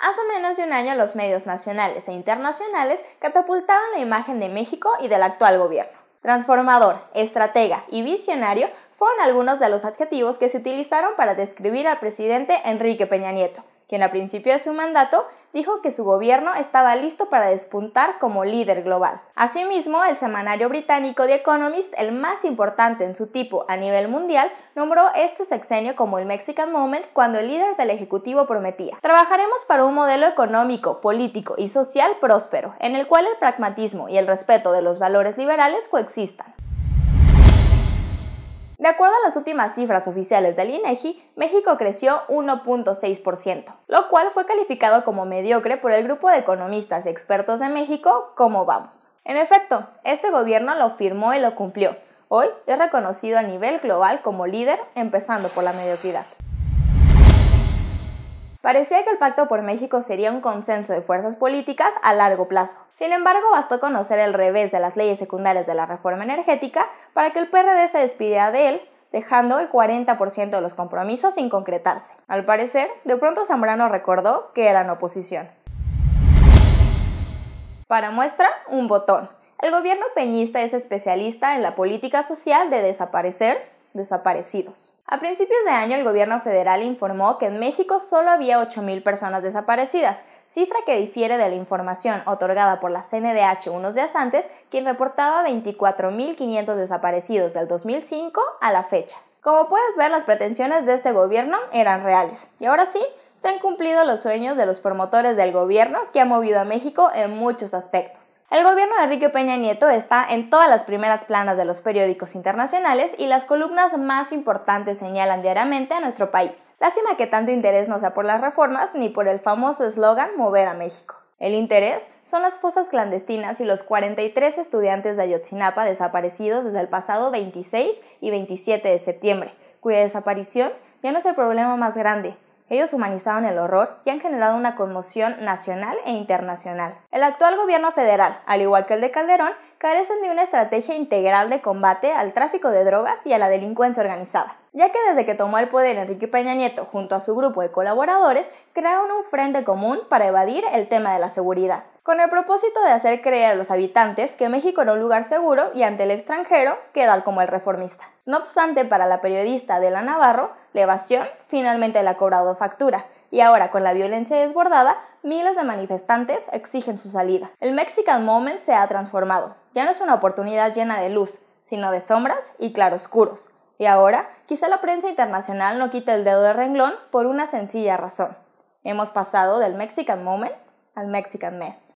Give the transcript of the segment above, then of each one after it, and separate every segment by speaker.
Speaker 1: Hace menos de un año los medios nacionales e internacionales catapultaban la imagen de México y del actual gobierno. Transformador, estratega y visionario fueron algunos de los adjetivos que se utilizaron para describir al presidente Enrique Peña Nieto, quien a principio de su mandato dijo que su gobierno estaba listo para despuntar como líder global. Asimismo, el semanario británico The Economist, el más importante en su tipo a nivel mundial, nombró este sexenio como el Mexican Moment cuando el líder del Ejecutivo prometía: trabajaremos para un modelo económico, político y social próspero, en el cual el pragmatismo y el respeto de los valores liberales coexistan. De acuerdo a las últimas cifras oficiales del INEGI, México creció 1.6%, lo cual fue calificado como mediocre por el grupo de economistas y expertos de México ¿Cómo vamos? En efecto, este gobierno lo firmó y lo cumplió. Hoy es reconocido a nivel global como líder, empezando por la mediocridad. Parecía que el Pacto por México sería un consenso de fuerzas políticas a largo plazo. Sin embargo, bastó conocer el revés de las leyes secundarias de la reforma energética para que el PRD se despidiera de él, dejando el 40% de los compromisos sin concretarse. Al parecer, de pronto Zambrano recordó que eran oposición. Para muestra, un botón. El gobierno peñista es especialista en la política social de desaparecer desaparecidos. A principios de año, el gobierno federal informó que en México solo había 8,000 personas desaparecidas, cifra que difiere de la información otorgada por la CNDH unos días antes, quien reportaba 24,500 desaparecidos del 2005 a la fecha. Como puedes ver, las pretensiones de este gobierno eran reales, y ahora sí, se han cumplido los sueños de los promotores del gobierno que ha movido a México en muchos aspectos. El gobierno de Enrique Peña Nieto está en todas las primeras planas de los periódicos internacionales y las columnas más importantes señalan diariamente a nuestro país. Lástima que tanto interés no sea por las reformas ni por el famoso eslogan Mover a México. El interés son las fosas clandestinas y los 43 estudiantes de Ayotzinapa desaparecidos desde el pasado 26 y 27 de septiembre, cuya desaparición ya no es el problema más grande. Ellos humanizaron el horror y han generado una conmoción nacional e internacional. El actual gobierno federal, al igual que el de Calderón, carecen de una estrategia integral de combate al tráfico de drogas y a la delincuencia organizada, ya que desde que tomó el poder Enrique Peña Nieto junto a su grupo de colaboradores, crearon un frente común para evadir el tema de la seguridad, con el propósito de hacer creer a los habitantes que México era un lugar seguro y ante el extranjero quedar como el reformista. No obstante, para la periodista Adela Navarro, la evasión finalmente le ha cobrado factura, y ahora con la violencia desbordada, miles de manifestantes exigen su salida. El Mexican Moment se ha transformado. Ya no es una oportunidad llena de luz, sino de sombras y claroscuros. Y ahora, quizá la prensa internacional no quite el dedo del renglón por una sencilla razón. Hemos pasado del Mexican Moment al Mexican Mess.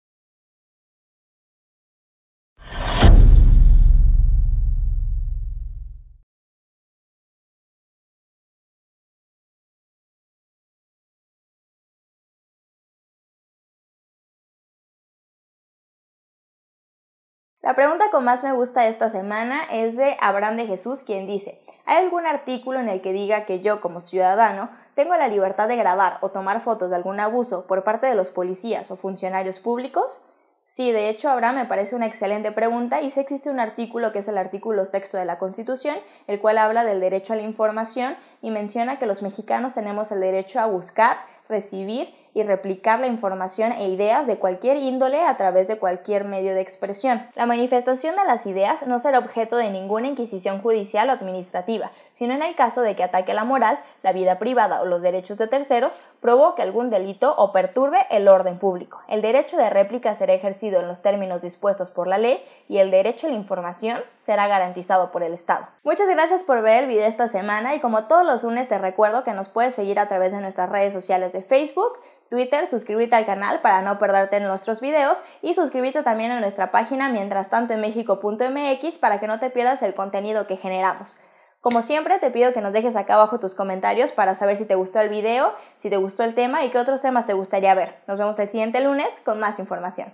Speaker 1: La pregunta con más me gusta esta semana es de Abraham de Jesús, quien dice: ¿hay algún artículo en el que diga que yo, como ciudadano, tengo la libertad de grabar o tomar fotos de algún abuso por parte de los policías o funcionarios públicos? Sí, de hecho, Abraham, me parece una excelente pregunta y sí existe un artículo que es el artículo 6 de la Constitución, el cual habla del derecho a la información y menciona que los mexicanos tenemos el derecho a buscar, recibir y replicar la información e ideas de cualquier índole a través de cualquier medio de expresión. La manifestación de las ideas no será objeto de ninguna inquisición judicial o administrativa, sino en el caso de que ataque la moral, la vida privada o los derechos de terceros, provoque algún delito o perturbe el orden público. El derecho de réplica será ejercido en los términos dispuestos por la ley y el derecho a la información será garantizado por el Estado. Muchas gracias por ver el video esta semana y como todos los lunes te recuerdo que nos puedes seguir a través de nuestras redes sociales de Facebook, Twitter, suscribirte al canal para no perderte nuestros videos y suscribirte también a nuestra página mientrastantoenmexico.mx para que no te pierdas el contenido que generamos. Como siempre, te pido que nos dejes acá abajo tus comentarios para saber si te gustó el video, si te gustó el tema y qué otros temas te gustaría ver. Nos vemos el siguiente lunes con más información.